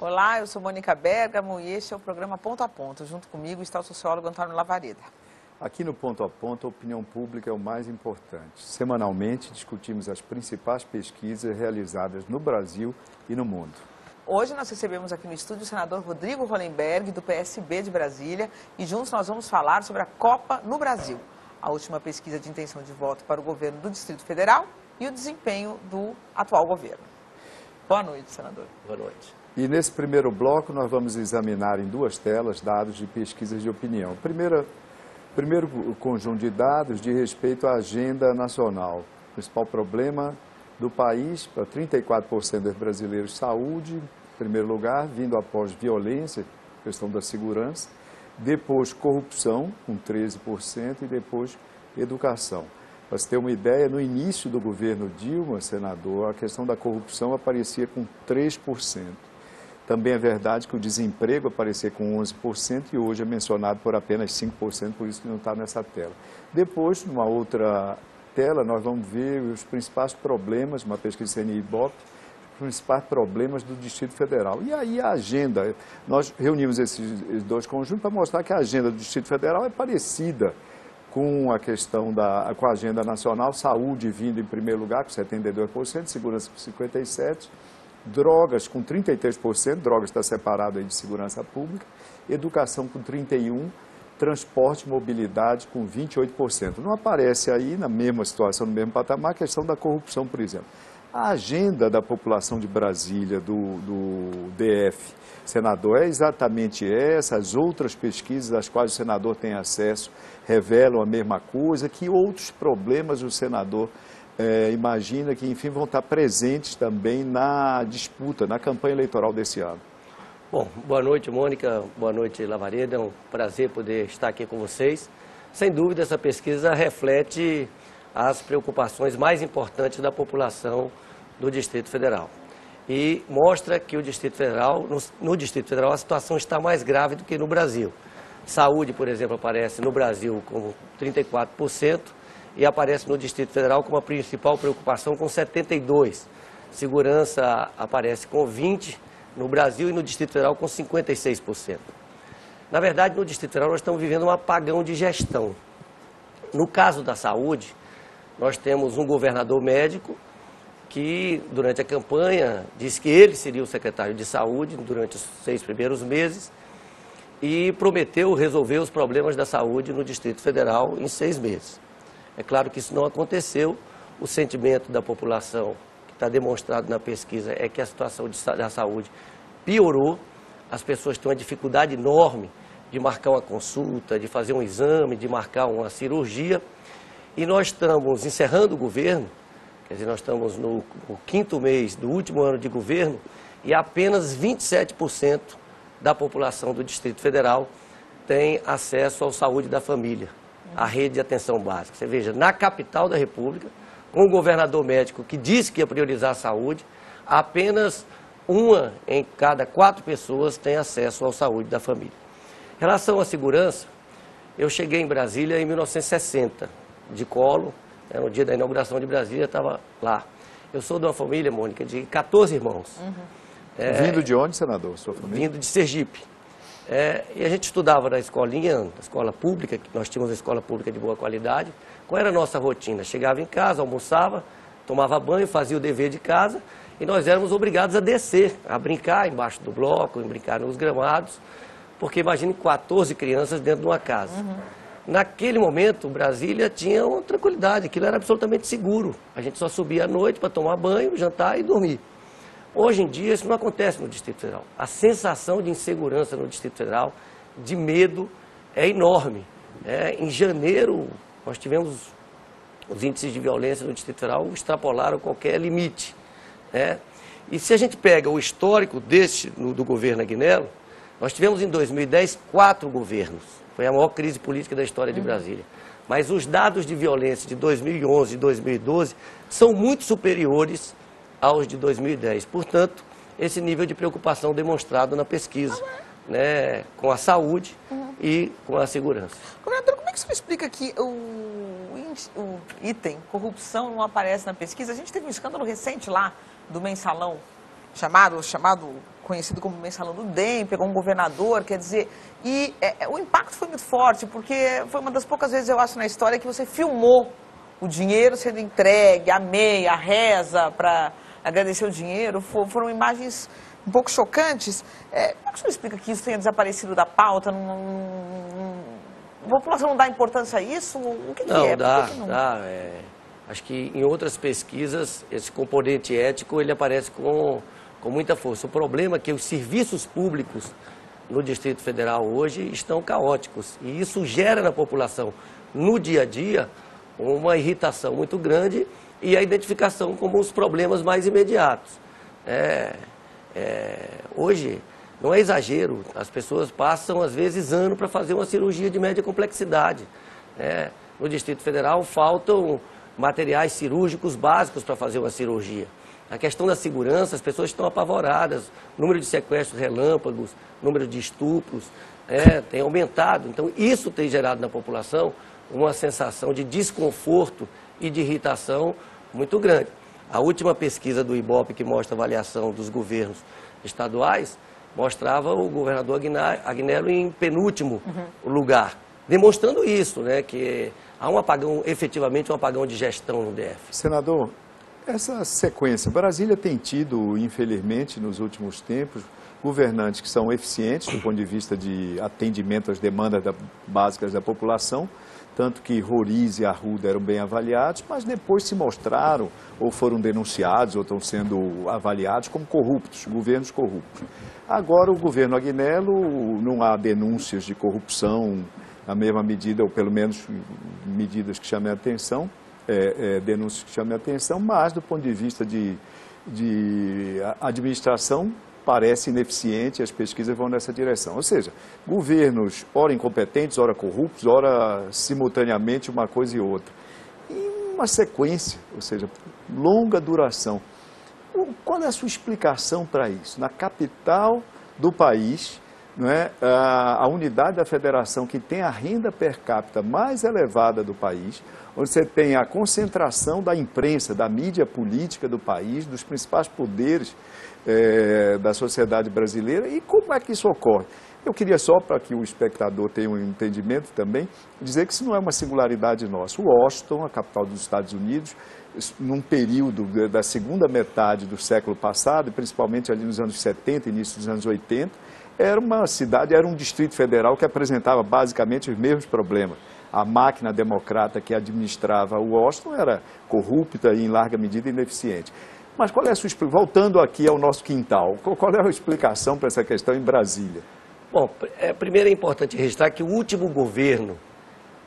Olá, eu sou Mônica Bergamo e este é o programa Ponto a Ponto. Junto comigo está o sociólogo Antônio Lavareda. Aqui no Ponto a Ponto, a opinião pública é o mais importante. Semanalmente, discutimos as principais pesquisas realizadas no Brasil e no mundo. Hoje nós recebemos aqui no estúdio o senador Rodrigo Hollenberg, do PSB de Brasília, e juntos nós vamos falar sobre a Copa no Brasil, a última pesquisa de intenção de voto para o governo do Distrito Federal e o desempenho do atual governo. Boa noite, senador. Boa noite. E nesse primeiro bloco, nós vamos examinar em duas telas dados de pesquisas de opinião. Primeiro conjunto de dados de respeito à agenda nacional. O principal problema do país, para 34% dos brasileiros, saúde, em primeiro lugar, vindo após violência, questão da segurança, depois corrupção, com 13%, e depois educação. Para você ter uma ideia, no início do governo Dilma, senador, a questão da corrupção aparecia com 3%. Também é verdade que o desemprego aparecia com 11% e hoje é mencionado por apenas 5%, por isso que não está nessa tela. Depois, numa outra tela, nós vamos ver os principais problemas, uma pesquisa CNI-Ibope, os principais problemas do Distrito Federal. E aí a agenda, nós reunimos esses dois conjuntos para mostrar que a agenda do Distrito Federal é parecida com a questão com a agenda nacional, saúde vindo em primeiro lugar, com 72%, segurança com 57%, drogas com 33%, drogas está separado aí de segurança pública, educação com 31%, transporte e mobilidade com 28%. Não aparece aí, na mesma situação, no mesmo patamar, a questão da corrupção, por exemplo. A agenda da população de Brasília, do DF, senador, é exatamente essa. As outras pesquisas às quais o senador tem acesso revelam a mesma coisa. Que outros problemas o senador imagina que, enfim, vão estar presentes também na disputa, na campanha eleitoral desse ano? Bom, boa noite, Mônica, boa noite, Lavareda, é um prazer poder estar aqui com vocês. Sem dúvida, essa pesquisa reflete as preocupações mais importantes da população do Distrito Federal. E mostra que o Distrito Federal, no Distrito Federal, a situação está mais grave do que no Brasil. Saúde, por exemplo, aparece no Brasil com 34%, e aparece no Distrito Federal como a principal preocupação com 72%. Segurança aparece com 20% no Brasil e no Distrito Federal com 56%. Na verdade, no Distrito Federal nós estamos vivendo um apagão de gestão. No caso da saúde, nós temos um governador médico que, durante a campanha, disse que ele seria o secretário de saúde durante os 6 primeiros meses e prometeu resolver os problemas da saúde no Distrito Federal em 6 meses. É claro que isso não aconteceu. O sentimento da população, que está demonstrado na pesquisa, é que a situação da saúde piorou. As pessoas têm uma dificuldade enorme de marcar uma consulta, de fazer um exame, de marcar uma cirurgia. E nós estamos encerrando o governo, quer dizer, nós estamos no 5º mês do último ano de governo e apenas 27% da população do Distrito Federal tem acesso à saúde da família, a rede de atenção básica. Você veja, na capital da República, com um governador médico que disse que ia priorizar a saúde, apenas 1 em cada 4 pessoas tem acesso à saúde da família. Em relação à segurança, eu cheguei em Brasília em 1960, de colo, no dia da inauguração de Brasília, estava lá. Eu sou de uma família, Mônica, de 14 irmãos. Vindo de onde, senador, sua família? Vindo de Sergipe. E a gente estudava na escolinha, na escola pública, que nós tínhamos uma escola pública de boa qualidade. Qual era a nossa rotina? Chegava em casa, almoçava, tomava banho, fazia o dever de casa e nós éramos obrigados a descer, a brincar embaixo do bloco, a brincar nos gramados, porque imagine 14 crianças dentro de uma casa. Naquele momento, Brasília tinha uma tranquilidade, aquilo era absolutamente seguro. A gente só subia à noite para tomar banho, jantar e dormir. Hoje em dia, isso não acontece no Distrito Federal. A sensação de insegurança no Distrito Federal, de medo, é enorme. Em janeiro, nós tivemos os índices de violência no Distrito Federal extrapolaram qualquer limite. E se a gente pega o histórico do governo Agnello, nós tivemos em 2010 4 governos. Foi a maior crise política da história de Brasília. Mas os dados de violência de 2011 e 2012 são muito superiores aos de 2010. Portanto, esse nível de preocupação demonstrado na pesquisa, com a saúde e com a segurança. Governador, como é que o senhor explica que o item corrupção não aparece na pesquisa? A gente teve um escândalo recente lá do mensalão conhecido como mensalão do DEM, pegou um governador, quer dizer, e o impacto foi muito forte, porque foi uma das poucas vezes, eu acho, na história que você filmou o dinheiro sendo entregue, a meia, a reza, para agradecer o dinheiro. Foram imagens um pouco chocantes. Como é que o senhor explica que isso tenha desaparecido da pauta? A população não dá importância a isso? O que não, é? Dá, não dá. Acho que em outras pesquisas, esse componente ético, ele aparece com muita força. O problema é que os serviços públicos no Distrito Federal hoje estão caóticos. E isso gera na população, no dia a dia, uma irritação muito grande e a identificação como os problemas mais imediatos. Hoje, não é exagero, as pessoas passam, às vezes, anos para fazer uma cirurgia de média complexidade. No Distrito Federal, faltam materiais cirúrgicos básicos para fazer uma cirurgia. A questão da segurança, as pessoas estão apavoradas, o número de sequestros relâmpagos, o número de estupros, tem aumentado. Então, isso tem gerado na população uma sensação de desconforto e de irritação muito grande. A última pesquisa do IBOPE, que mostra a avaliação dos governos estaduais, mostrava o governador Agnello em penúltimo lugar, demonstrando isso, que há um apagão, efetivamente um apagão de gestão no DF. Senador, essa sequência, Brasília tem tido, infelizmente, nos últimos tempos, governantes que são eficientes do ponto de vista de atendimento às demandas básicas da população, tanto que Roriz e Arruda eram bem avaliados, mas depois se mostraram, ou foram denunciados, ou estão sendo avaliados como corruptos, governos corruptos. Agora, o governo Agnello, não há denúncias de corrupção na mesma medida, ou pelo menos medidas que chamem a atenção, denúncias que chamem a atenção, mas do ponto de vista de administração, parece ineficiente, as pesquisas vão nessa direção. Ou seja, governos ora incompetentes, ora corruptos, ora simultaneamente uma coisa e outra. E uma sequência, ou seja, longa duração. Qual é a sua explicação para isso? Na capital do país, a unidade da federação que tem a renda per capita mais elevada do país, onde você tem a concentração da imprensa, da mídia política do país, dos principais poderes da sociedade brasileira, e como é que isso ocorre? Eu queria só, para que o espectador tenha um entendimento também, dizer que isso não é uma singularidade nossa. Washington, a capital dos Estados Unidos, num período da segunda metade do século passado, principalmente ali nos anos 70, início dos anos 80, era uma cidade, era um distrito federal que apresentava basicamente os mesmos problemas. A máquina democrata que administrava Washington era corrupta e, em larga medida, ineficiente. Mas qual é a sua explicação? Voltando aqui ao nosso quintal, qual é a explicação para essa questão em Brasília? Bom, primeiro é importante registrar que o último governo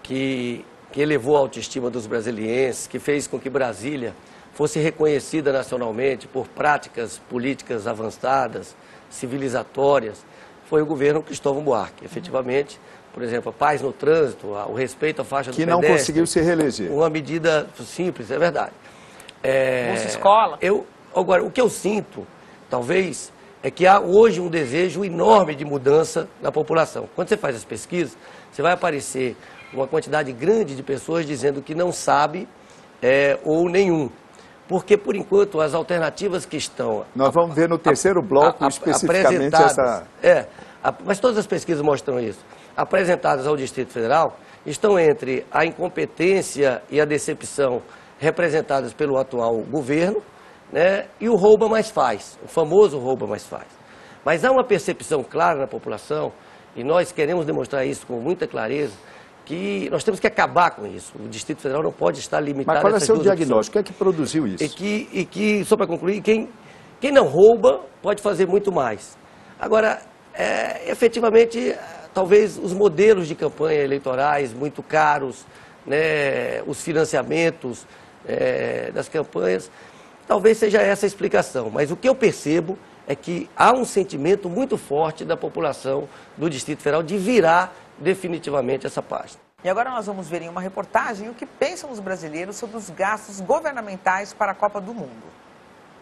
que elevou a autoestima dos brasilienses, que fez com que Brasília fosse reconhecida nacionalmente por práticas políticas avançadas, civilizatórias, foi o governo Cristóvão Buarque. Efetivamente, por exemplo, a paz no trânsito, o respeito à faixa do pedestre. Que não conseguiu se reeleger. Uma medida simples, é verdade. Bolsa Escola. Agora, o que eu sinto, talvez, é que há hoje um desejo enorme de mudança na população. Quando você faz as pesquisas, você vai aparecer uma quantidade grande de pessoas dizendo que não sabe ou nenhum. Porque, por enquanto, as alternativas que estão... Nós vamos ver no terceiro bloco, especificamente essa... Mas todas as pesquisas mostram isso. Apresentadas ao Distrito Federal, estão entre a incompetência e a decepção representadas pelo atual governo, e o rouba mais faz, o famoso rouba mais faz. Mas há uma percepção clara na população, e nós queremos demonstrar isso com muita clareza, que nós temos que acabar com isso. O Distrito Federal não pode estar limitado a essas duas opções. Mas qual é o seu diagnóstico? O que é que produziu isso? E que, só para concluir, quem não rouba pode fazer muito mais. Agora, efetivamente, talvez os modelos de campanha eleitorais muito caros, os financiamentos das campanhas, talvez seja essa a explicação. Mas o que eu percebo é que há um sentimento muito forte da população do Distrito Federal de virar definitivamente essa página. E agora nós vamos ver em uma reportagem o que pensam os brasileiros sobre os gastos governamentais para a Copa do Mundo.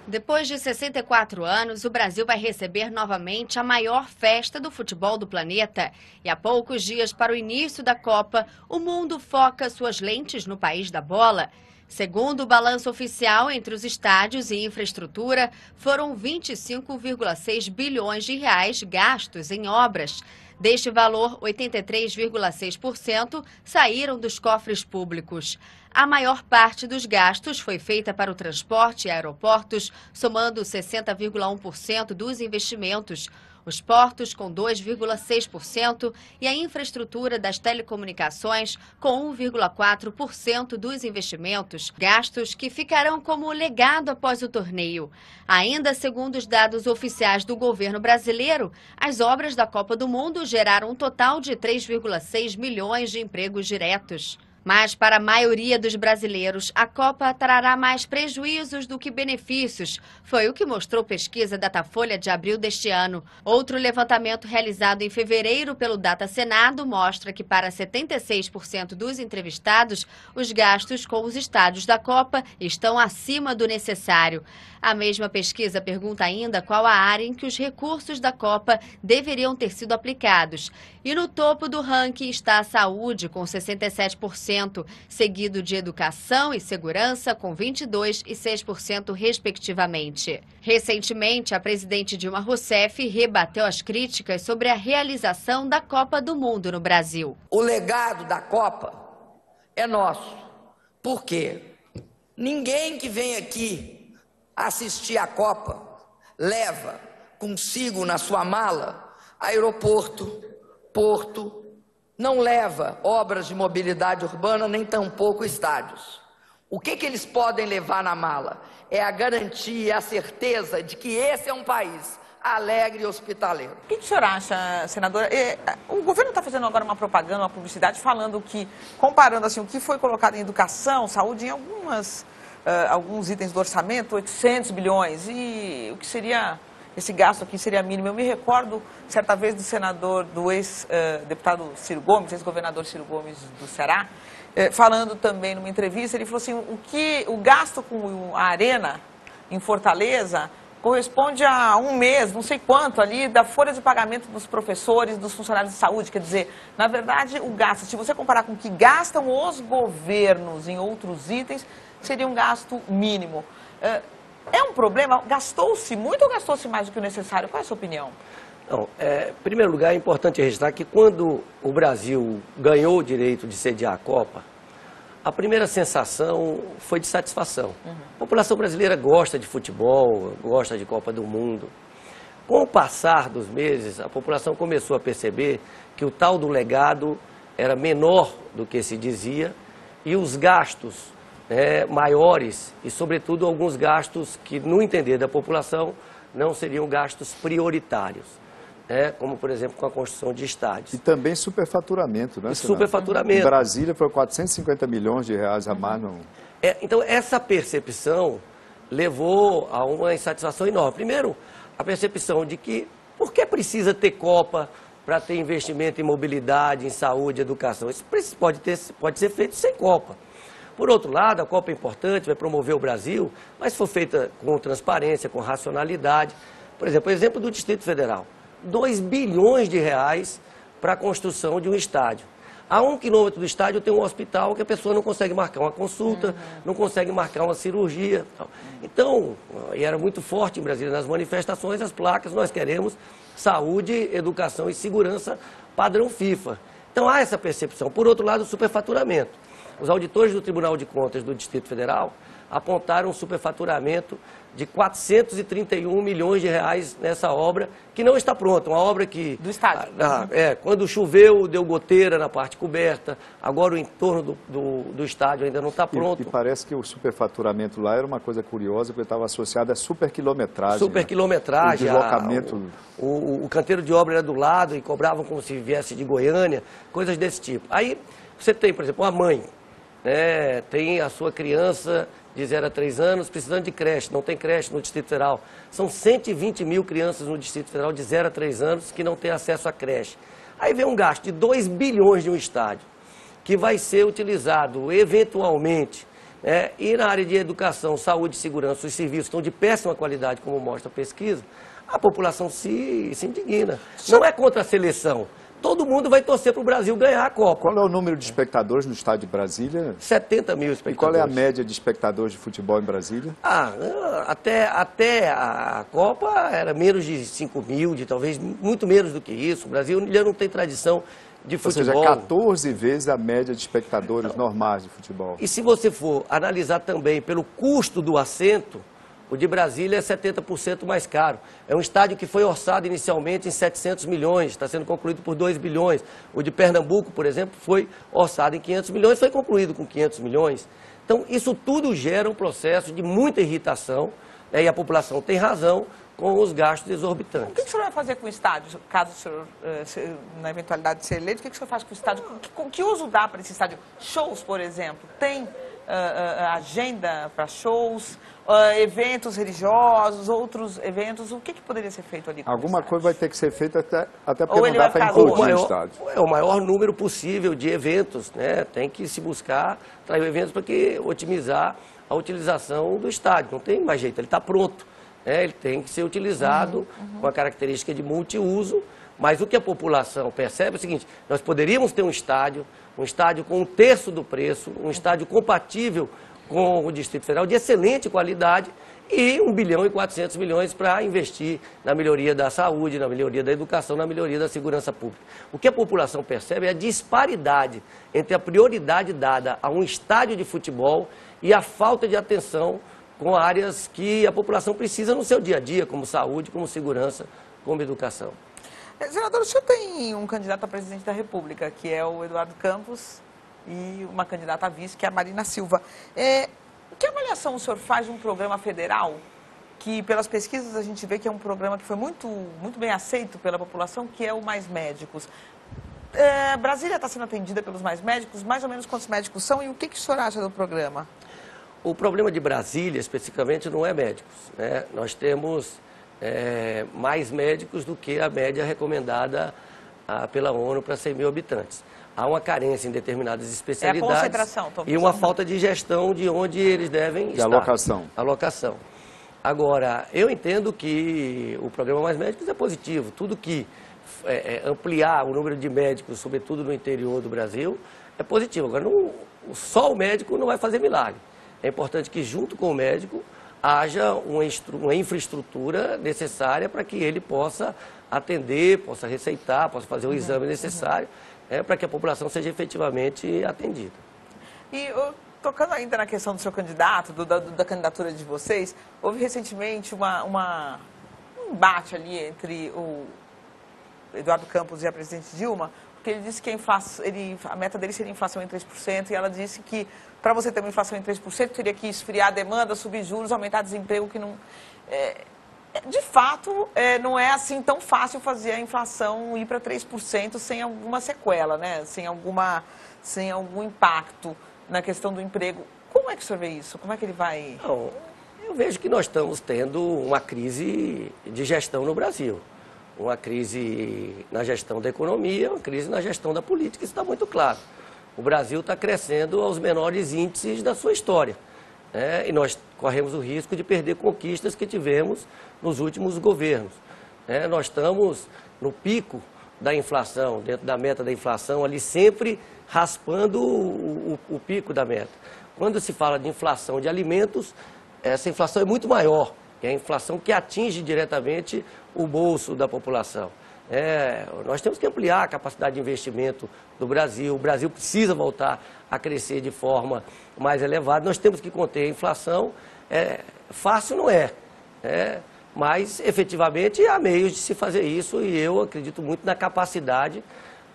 Depois de 64 anos, o Brasil vai receber novamente a maior festa do futebol do planeta. E há poucos dias para o início da Copa, o mundo foca suas lentes no país da bola. Segundo o balanço oficial, entre os estádios e infraestrutura, foram 25,6 bilhões de reais gastos em obras. Deste valor, 83,6% saíram dos cofres públicos. A maior parte dos gastos foi feita para o transporte e aeroportos, somando 60,1% dos investimentos. Os portos, com 2,6%, e a infraestrutura das telecomunicações, com 1,4% dos investimentos, gastos que ficarão como legado após o torneio. Ainda segundo os dados oficiais do governo brasileiro, as obras da Copa do Mundo geraram um total de 3,6 milhões de empregos diretos. Mas para a maioria dos brasileiros, a Copa trará mais prejuízos do que benefícios. Foi o que mostrou pesquisa Datafolha de abril deste ano. Outro levantamento realizado em fevereiro pelo Data Senado mostra que para 76% dos entrevistados, os gastos com os estádios da Copa estão acima do necessário. A mesma pesquisa pergunta ainda qual a área em que os recursos da Copa deveriam ter sido aplicados. E no topo do ranking está a saúde, com 67%, seguido de educação e segurança, com 22% e 6%, respectivamente. Recentemente, a presidente Dilma Rousseff rebateu as críticas sobre a realização da Copa do Mundo no Brasil. O legado da Copa é nosso. Por quê? Ninguém que vem aqui assistir a Copa leva consigo na sua mala aeroporto, porto, não leva obras de mobilidade urbana, nem tampouco estádios. O que eles podem levar na mala? É a garantia, a certeza de que esse é um país alegre e hospitaleiro. O que o senhor acha, senadora? O governo está fazendo agora uma propaganda, uma publicidade, falando que, comparando assim, o que foi colocado em educação, saúde, em alguns itens do orçamento, 800 bilhões, e o que seria, esse gasto aqui seria mínimo. Eu me recordo, certa vez, do senador, do ex-deputado Ciro Gomes, ex-governador Ciro Gomes do Ceará, falando também numa entrevista, ele falou assim, o gasto com a Arena, em Fortaleza, corresponde a um mês, não sei quanto ali, da folha de pagamento dos professores, dos funcionários de saúde. Quer dizer, na verdade, o gasto, se você comparar com o que gastam os governos em outros itens, seria um gasto mínimo. É um problema? Gastou-se muito ou gastou-se mais do que o necessário? Qual é a sua opinião? Não, em primeiro lugar, é importante registrar que quando o Brasil ganhou o direito de sediar a Copa, a primeira sensação foi de satisfação. A população brasileira gosta de futebol, gosta de Copa do Mundo. Com o passar dos meses, a população começou a perceber que o tal do legado era menor do que se dizia e os gastos maiores e, sobretudo, alguns gastos que, no entender da população, não seriam gastos prioritários, como, por exemplo, com a construção de estádios. E também superfaturamento, né, senador? Superfaturamento. Em Brasília foi 450 milhões de reais a mais. Então, essa percepção levou a uma insatisfação enorme. Primeiro, a percepção de que por que precisa ter Copa para ter investimento em mobilidade, em saúde, educação? Isso pode ser feito sem Copa. Por outro lado, a Copa é importante, vai promover o Brasil, mas se for feita com transparência, com racionalidade. Por exemplo, o exemplo do Distrito Federal. 2 bilhões de reais para a construção de um estádio. A 1 quilômetro do estádio tem um hospital que a pessoa não consegue marcar uma consulta, não consegue marcar uma cirurgia. Então, e era muito forte em Brasília nas manifestações, as placas, nós queremos saúde, educação e segurança padrão FIFA. Então há essa percepção. Por outro lado, o superfaturamento. Os auditores do Tribunal de Contas do Distrito Federal apontaram um superfaturamento de 431 milhões de reais nessa obra, que não está pronta. Uma obra que... Do estádio. Quando choveu, deu goteira na parte coberta. Agora o entorno do estádio ainda não está pronto. E parece que o superfaturamento lá era uma coisa curiosa, porque estava associado à superquilometragem. Superquilometragem. O deslocamento. O canteiro de obra era do lado e cobravam como se viesse de Goiânia, coisas desse tipo. Aí você tem, por exemplo, uma mãe, tem a sua criança de 0 a 3 anos precisando de creche, não tem creche no Distrito Federal. São 120 mil crianças no Distrito Federal de 0 a 3 anos que não têm acesso à creche. Aí vem um gasto de 2 bilhões de um estádio, que vai ser utilizado eventualmente, e na área de educação, saúde e segurança, os serviços estão de péssima qualidade, como mostra a pesquisa, a população se indigna. Não é contra a seleção, todo mundo vai torcer para o Brasil ganhar a Copa. Qual é o número de espectadores no estádio de Brasília? 70 mil espectadores. E qual é a média de espectadores de futebol em Brasília? Até a Copa era menos de 5 mil, talvez muito menos do que isso. O Brasil já não tem tradição de futebol. Ou seja, 14 vezes a média de espectadores normais de futebol. E se você for analisar também pelo custo do assento, o de Brasília é 70% mais caro. É um estádio que foi orçado inicialmente em 700 milhões, está sendo concluído por 2 bilhões. O de Pernambuco, por exemplo, foi orçado em 500 milhões, foi concluído com 500 milhões. Então, isso tudo gera um processo de muita irritação, né, e a população tem razão com os gastos exorbitantes. O que o senhor vai fazer com o estádio, caso o senhor, na eventualidade de ser eleito, o que o senhor faz com o estádio? Que uso dá para esse estádio? Shows, por exemplo, tem agenda para shows, eventos religiosos, outros eventos, o que poderia ser feito ali? Alguma coisa vai ter que ser feita até porque não dá para incluir o estádio. É o maior número possível de eventos, né? Tem que se buscar trazer eventos para otimizar a utilização do estádio. Não tem mais jeito, ele está pronto. Ele tem que ser utilizado com a característica de multiuso, mas o que a população percebe é o seguinte: nós poderíamos ter um estádio com 1/3 do preço, um estádio compatível com o Distrito Federal, de excelente qualidade, e 1 bilhão e 400 milhões para investir na melhoria da saúde, na melhoria da educação, na melhoria da segurança pública. O que a população percebe é a disparidade entre a prioridade dada a um estádio de futebol e a falta de atenção com áreas que a população precisa no seu dia a dia, como saúde, como segurança, como educação. Senador, o senhor tem um candidato a presidente da República, que é o Eduardo Campos, e uma candidata a vice, que é a Marina Silva. Que avaliação o senhor faz de um programa federal, que pelas pesquisas a gente vê que é um programa que foi muito bem aceito pela população, que é o Mais Médicos? Brasília está sendo atendida pelos Mais Médicos, mais ou menos quantos médicos são, e o que o senhor acha do programa? O problema de Brasília, especificamente, não é médicos, né? Nós temos mais médicos do que a média recomendada pela ONU para 100 mil habitantes. Há uma carência em determinadas especialidades, a concentração, e uma falta de gestão de onde eles devem estar. Alocação. Agora, eu entendo que o programa Mais Médicos é positivo. Tudo que ampliar o número de médicos, sobretudo no interior do Brasil, é positivo. Agora, só o médico não vai fazer milagre. É importante que, junto com o médico, haja uma infraestrutura necessária para que ele possa atender, possa receitar, possa fazer o exame necessário, para que a população seja efetivamente atendida. E tocando ainda na questão do seu candidato, da candidatura de vocês, houve recentemente um embate ali entre o Eduardo Campos e a presidente Dilma, porque ele disse que a meta dele seria inflação em 3%, e ela disse que para você ter uma inflação em 3%, teria que esfriar a demanda, subir juros, aumentar desemprego, que não... de fato, não é assim tão fácil fazer a inflação ir para 3% sem alguma sequela, né? Sem algum impacto na questão do emprego. Como é que o senhor vê isso? Como é que ele vai... Não, eu vejo que nós estamos tendo uma crise de gestão no Brasil. Uma crise na gestão da economia, uma crise na gestão da política, isso está muito claro. O Brasil está crescendo aos menores índices da sua história, né? E nós corremos o risco de perder conquistas que tivemos nos últimos governos, né? Nós estamos no pico da inflação, dentro da meta da inflação, ali sempre raspando o pico da meta. Quando se fala de inflação de alimentos, essa inflação é muito maior, é a inflação que atinge diretamente o bolso da população. Nós temos que ampliar a capacidade de investimento do Brasil. O Brasil precisa voltar a crescer de forma mais elevada. Nós temos que conter a inflação. Fácil não é, mas efetivamente há meios de se fazer isso, e eu acredito muito na capacidade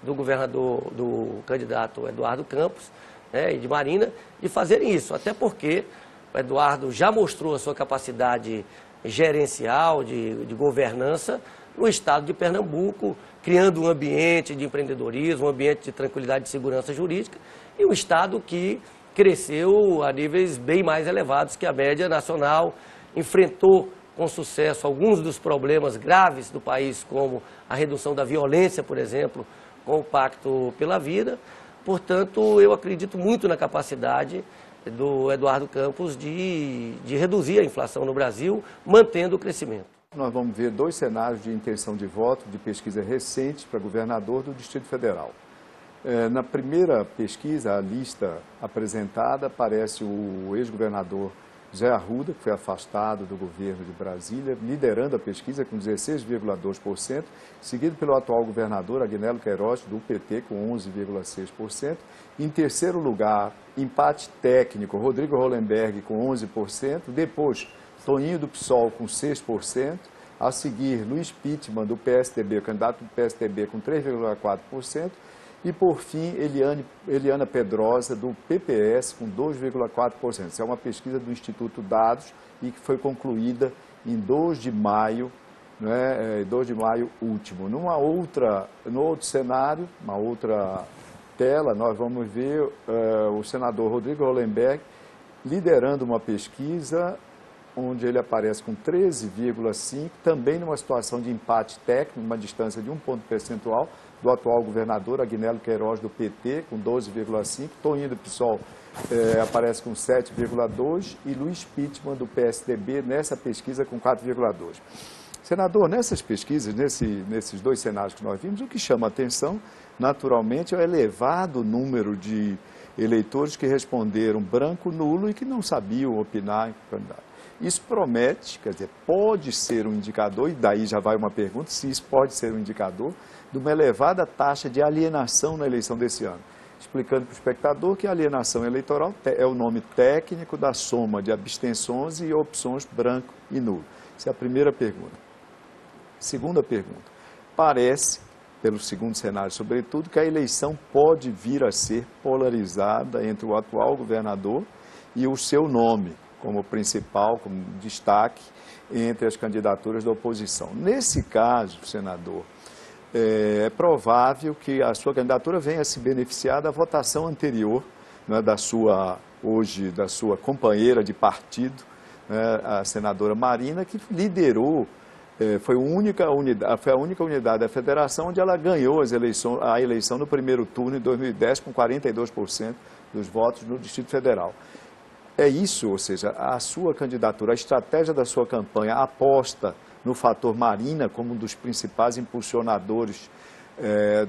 do governador, do candidato Eduardo Campos, e de Marina, de fazerem isso. Até porque o Eduardo já mostrou a sua capacidade gerencial, de governança, no estado de Pernambuco, criando um ambiente de empreendedorismo, um ambiente de tranquilidade e segurança jurídica, e um estado que cresceu a níveis bem mais elevados que a média nacional, enfrentou com sucesso alguns dos problemas graves do país, como a redução da violência, por exemplo, com o Pacto pela Vida. Portanto, eu acredito muito na capacidade do Eduardo Campos de reduzir a inflação no Brasil, mantendo o crescimento. nós vamos ver 2 cenários de intenção de voto de pesquisa recente para governador do Distrito Federal. Na primeira pesquisa, a lista apresentada, aparece o ex-governador Zé Arruda, que foi afastado do governo de Brasília, liderando a pesquisa com 16,2%, seguido pelo atual governador Agnello Queiroz, do PT, com 11,6%. Em terceiro lugar, empate técnico, Rodrigo Hollenberg, com 11%. Depois, Toninho do PSOL, com 6%. A seguir, Luiz Pittman, do PSDB, candidato do PSDB, com 3,4%. E, por fim, Eliana Pedrosa, do PPS, com 2,4%. Isso é uma pesquisa do Instituto Dados e que foi concluída em 2 de maio, 2 de maio último. No outro cenário, uma outra tela, nós vamos ver o senador Rodrigo Hollenberg liderando uma pesquisa onde ele aparece com 13,5%, também numa situação de empate técnico, uma distância de 1 ponto percentual, do atual governador Agnello Queiroz, do PT, com 12,5%, Toninho do PSOL aparece com 7,2% e Luiz Pittman, do PSDB, nessa pesquisa com 4,2%. Senador, nessas pesquisas, nesses 2 cenários que nós vimos, o que chama a atenção, naturalmente, é o elevado número de eleitores que responderam branco, nulo e que não sabiam opinar em candidato. Isso promete, quer dizer, pode ser um indicador, e daí já vai uma pergunta, se isso pode ser um indicador de uma elevada taxa de alienação na eleição desse ano. Explicando para o espectador que a alienação eleitoral é o nome técnico da soma de abstenções e opções branco e nulo. Essa é a primeira pergunta. Segunda pergunta. Parece, pelo segundo cenário sobretudo, que a eleição pode vir a ser polarizada entre o atual governador e o seu nome, como principal, como destaque entre as candidaturas da oposição. Nesse caso, senador, é provável que a sua candidatura venha a se beneficiar da votação anterior, da sua companheira de partido, a senadora Marina, que liderou, foi a única unidade da federação onde ela ganhou a eleição no primeiro turno em 2010 com 42% dos votos no Distrito Federal. É isso, ou seja, a sua candidatura, a estratégia da sua campanha aposta no fator Marina como um dos principais impulsionadores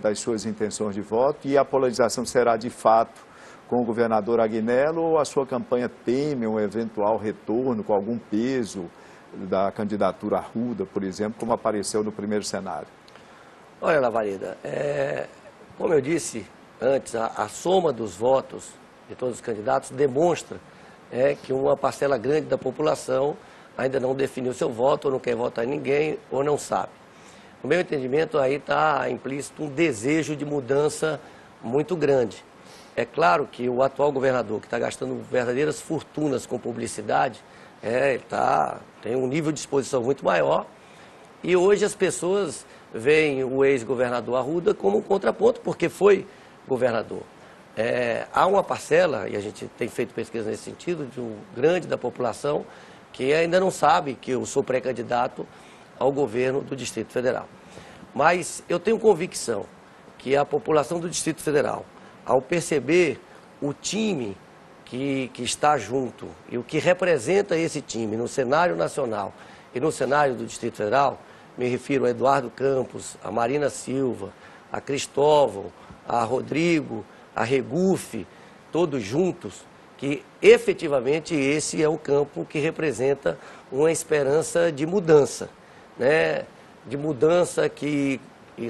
das suas intenções de voto, e a polarização será de fato com o governador Agnello, ou a sua campanha teme um eventual retorno com algum peso da candidatura Arruda, por exemplo, como apareceu no primeiro cenário? Olha, Lavareda, como eu disse antes, a soma dos votos de todos os candidatos demonstra que uma parcela grande da população ainda não definiu seu voto, ou não quer votar em ninguém, ou não sabe. No meu entendimento, aí está implícito um desejo de mudança muito grande. É claro que o atual governador, que está gastando verdadeiras fortunas com publicidade, tem um nível de exposição muito maior, e hoje as pessoas veem o ex-governador Arruda como um contraponto, porque foi governador. Há uma parcela, e a gente tem feito pesquisa nesse sentido, de um grande da população que ainda não sabe que eu sou pré-candidato ao governo do Distrito Federal. Mas eu tenho convicção que a população do Distrito Federal, ao perceber o time que está junto e o que representa esse time no cenário nacional e no cenário do Distrito Federal, me refiro a Eduardo Campos, a Marina Silva, a Cristóvão, a Rodrigo, a Regufe, todos juntos, que efetivamente esse é o campo que representa uma esperança de mudança, de mudança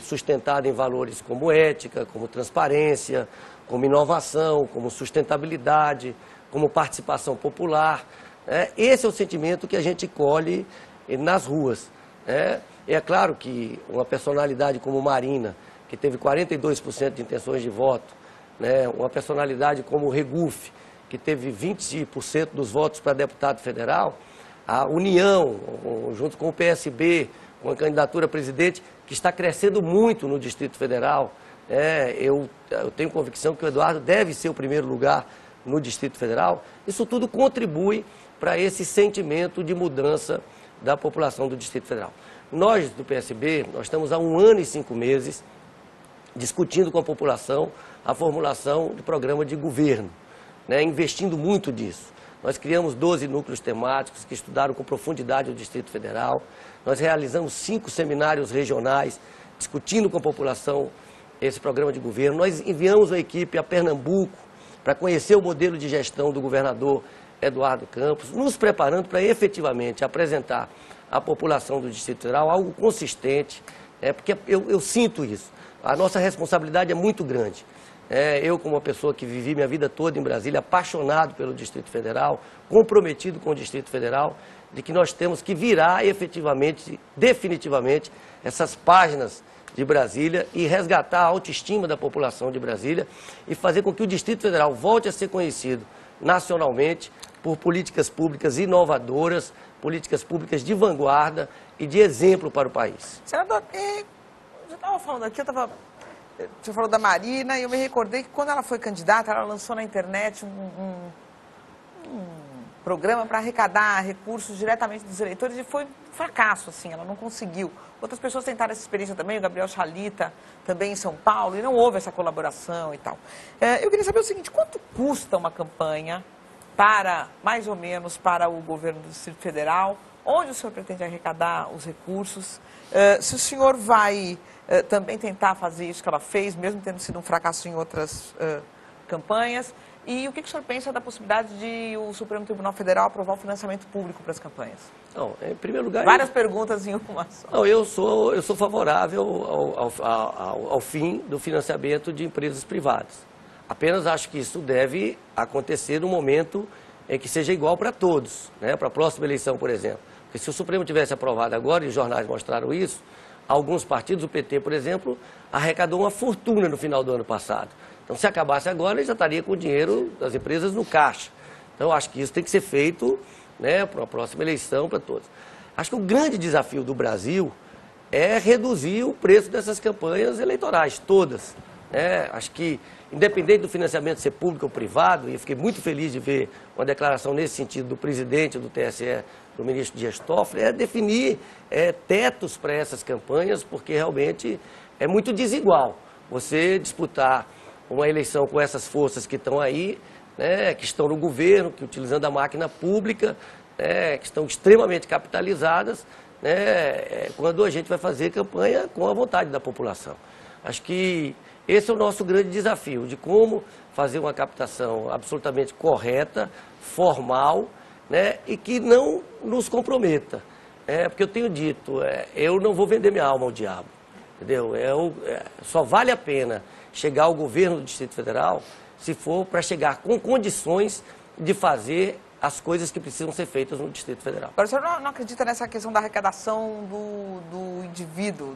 sustentada em valores como ética, como transparência, como inovação, como sustentabilidade, como participação popular. Esse é o sentimento que a gente colhe nas ruas. É claro que uma personalidade como Marina, que teve 42% de intenções de voto, uma personalidade como Regufe, que teve 20% dos votos para deputado federal, a União, junto com o PSB, com a candidatura a presidente, que está crescendo muito no Distrito Federal. Eu tenho convicção que o Eduardo deve ser o primeiro lugar no Distrito Federal. Isso tudo contribui para esse sentimento de mudança da população do Distrito Federal. Nós, do PSB, nós estamos há 1 ano e 5 meses discutindo com a população a formulação do programa de governo, investindo muito disso. Nós criamos 12 núcleos temáticos que estudaram com profundidade o Distrito Federal. Nós realizamos 5 seminários regionais discutindo com a população esse programa de governo. Nós enviamos uma equipe a Pernambuco para conhecer o modelo de gestão do governador Eduardo Campos, nos preparando para efetivamente apresentar à população do Distrito Federal algo consistente, porque eu sinto isso. A nossa responsabilidade é muito grande. Eu, como uma pessoa que vivi minha vida toda em Brasília, apaixonado pelo Distrito Federal, comprometido com o Distrito Federal, de que nós temos que virar efetivamente, definitivamente, essas páginas de Brasília e resgatar a autoestima da população de Brasília e fazer com que o Distrito Federal volte a ser conhecido nacionalmente por políticas públicas inovadoras, políticas públicas de vanguarda e de exemplo para o país. Senador, você estava falando aqui, você falou da Marina e eu me recordei que quando ela foi candidata, ela lançou na internet um programa para arrecadar recursos diretamente dos eleitores e foi um fracasso, assim, ela não conseguiu. Outras pessoas tentaram essa experiência também, o Gabriel Chalita, também em São Paulo, e não houve essa colaboração e tal. Eu queria saber o seguinte, quanto custa uma campanha para, mais ou menos, para o governo do Distrito Federal? Onde o senhor pretende arrecadar os recursos? Se o senhor vai também tentar fazer isso que ela fez, mesmo tendo sido um fracasso em outras campanhas, e o que o senhor pensa da possibilidade de o Supremo Tribunal Federal aprovar o financiamento público para as campanhas? Não, em primeiro lugar... Várias perguntas em uma só. Não, eu sou favorável ao fim do financiamento de empresas privadas. Apenas acho que isso deve acontecer no momento em que seja igual para todos, né? Para a próxima eleição, por exemplo. Porque se o Supremo tivesse aprovado agora, e os jornais mostraram isso, alguns partidos, o PT, por exemplo, arrecadou uma fortuna no final do ano passado. Então, se acabasse agora, ele já estaria com o dinheiro das empresas no caixa. Então, acho que isso tem que ser feito, né, para a próxima eleição, para todos. Acho que o grande desafio do Brasil é reduzir o preço dessas campanhas eleitorais, todas. Acho que, independente do financiamento ser público ou privado, e eu fiquei muito feliz de ver uma declaração nesse sentido do presidente do TSE, do ministro Dias Toffoli, é definir tetos para essas campanhas, porque realmente é muito desigual você disputar uma eleição com essas forças que estão aí, né, que estão no governo, que utilizando a máquina pública, que estão extremamente capitalizadas, né, quando a gente vai fazer campanha com a vontade da população. Acho que esse é o nosso grande desafio, de como fazer uma captação absolutamente correta, formal, né, e que não nos comprometa. Porque eu tenho dito, eu não vou vender minha alma ao diabo, entendeu? Só vale a pena chegar ao governo do Distrito Federal se for para chegar com condições de fazer as coisas que precisam ser feitas no Distrito Federal. Agora, o senhor não acredita nessa questão da arrecadação do indivíduo,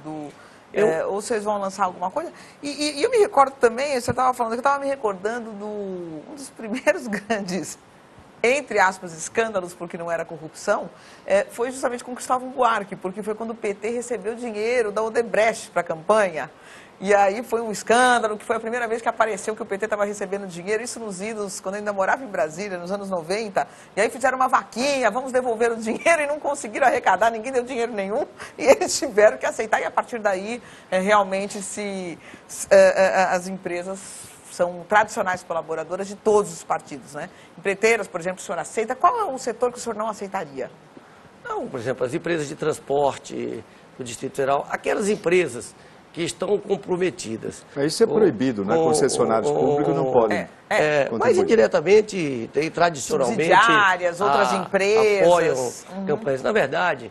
ou vocês vão lançar alguma coisa? E eu me recordo também, você estava falando, eu estava me recordando um dos primeiros grandes, entre aspas, escândalos, porque não era corrupção, foi justamente com Cristóvão Buarque, porque foi quando o PT recebeu dinheiro da Odebrecht para a campanha. E aí foi um escândalo, que foi a primeira vez que apareceu que o PT estava recebendo dinheiro, isso nos idos, quando eu ainda morava em Brasília, nos anos 90. E aí fizeram uma vaquinha, vamos devolver o dinheiro, e não conseguiram arrecadar, ninguém deu dinheiro nenhum, e eles tiveram que aceitar, e a partir daí, realmente, as empresas são tradicionais colaboradoras de todos os partidos, né? Empreiteiras, por exemplo, o senhor aceita? Qual é o setor que o senhor não aceitaria? Não, por exemplo, as empresas de transporte do Distrito Federal, aquelas empresas que estão comprometidas. Isso é proibido, né? Concessionários públicos não podem. Mas indiretamente, tem tradicionalmente... Subsidiárias, outras empresas. Apoiam campanhas. Na verdade,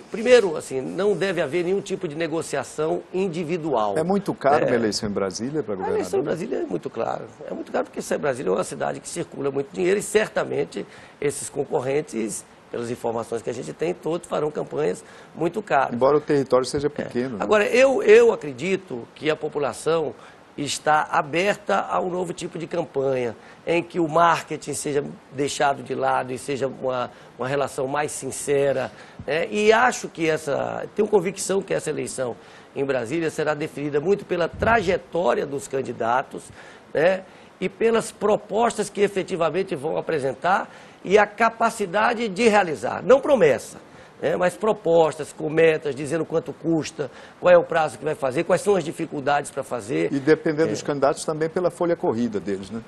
primeiro, assim, não deve haver nenhum tipo de negociação individual. É muito caro uma eleição em Brasília para governador? A eleição em Brasília é muito caro. É muito caro porque Brasília é uma cidade que circula muito dinheiro e certamente esses concorrentes, pelas informações que a gente tem, todos farão campanhas muito caras. Embora o território seja pequeno. Né? Agora, eu acredito que a população está aberta a um novo tipo de campanha, em que o marketing seja deixado de lado e seja uma relação mais sincera. E acho que tenho convicção que essa eleição em Brasília será definida muito pela trajetória dos candidatos, e pelas propostas que efetivamente vão apresentar e a capacidade de realizar. Não promessa, mas propostas com metas, dizendo quanto custa, qual é o prazo que vai fazer, quais são as dificuldades para fazer. E dependendo dos candidatos também pela folha corrida deles, né?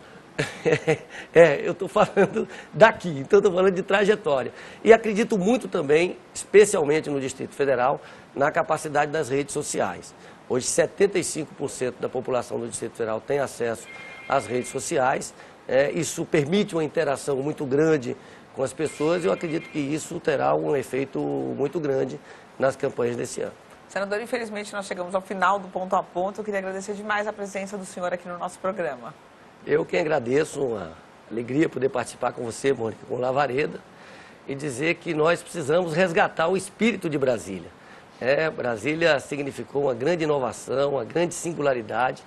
Eu estou falando daqui, então estou falando de trajetória. E acredito muito também, especialmente no Distrito Federal, na capacidade das redes sociais. Hoje, 75% da população do Distrito Federal tem acesso às redes sociais. Isso permite uma interação muito grande com as pessoas e eu acredito que isso terá um efeito muito grande nas campanhas desse ano. Senador, infelizmente nós chegamos ao final do Ponto a Ponto. Eu queria agradecer demais a presença do senhor aqui no nosso programa. Eu que agradeço, uma alegria poder participar com você, Mônica, com Lavareda, e dizer que nós precisamos resgatar o espírito de Brasília. Brasília significou uma grande inovação, uma grande singularidade,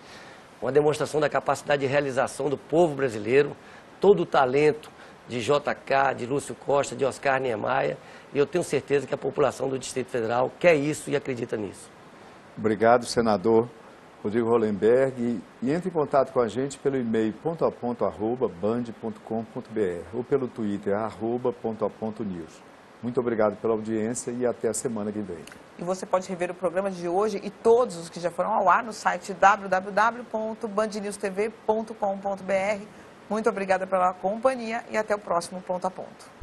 uma demonstração da capacidade de realização do povo brasileiro, todo o talento de JK, de Lúcio Costa, de Oscar Niemeyer, e eu tenho certeza que a população do Distrito Federal quer isso e acredita nisso. Obrigado, senador Rodrigo Hollenberg, e entre em contato com a gente pelo e-mail pontoaponto@band.com.br ou pelo Twitter @pontoapontonews. Muito obrigado pela audiência e até a semana que vem. E você pode rever o programa de hoje e todos os que já foram ao ar no site www.bandnewstv.com.br. Muito obrigada pela companhia e até o próximo Ponto a Ponto.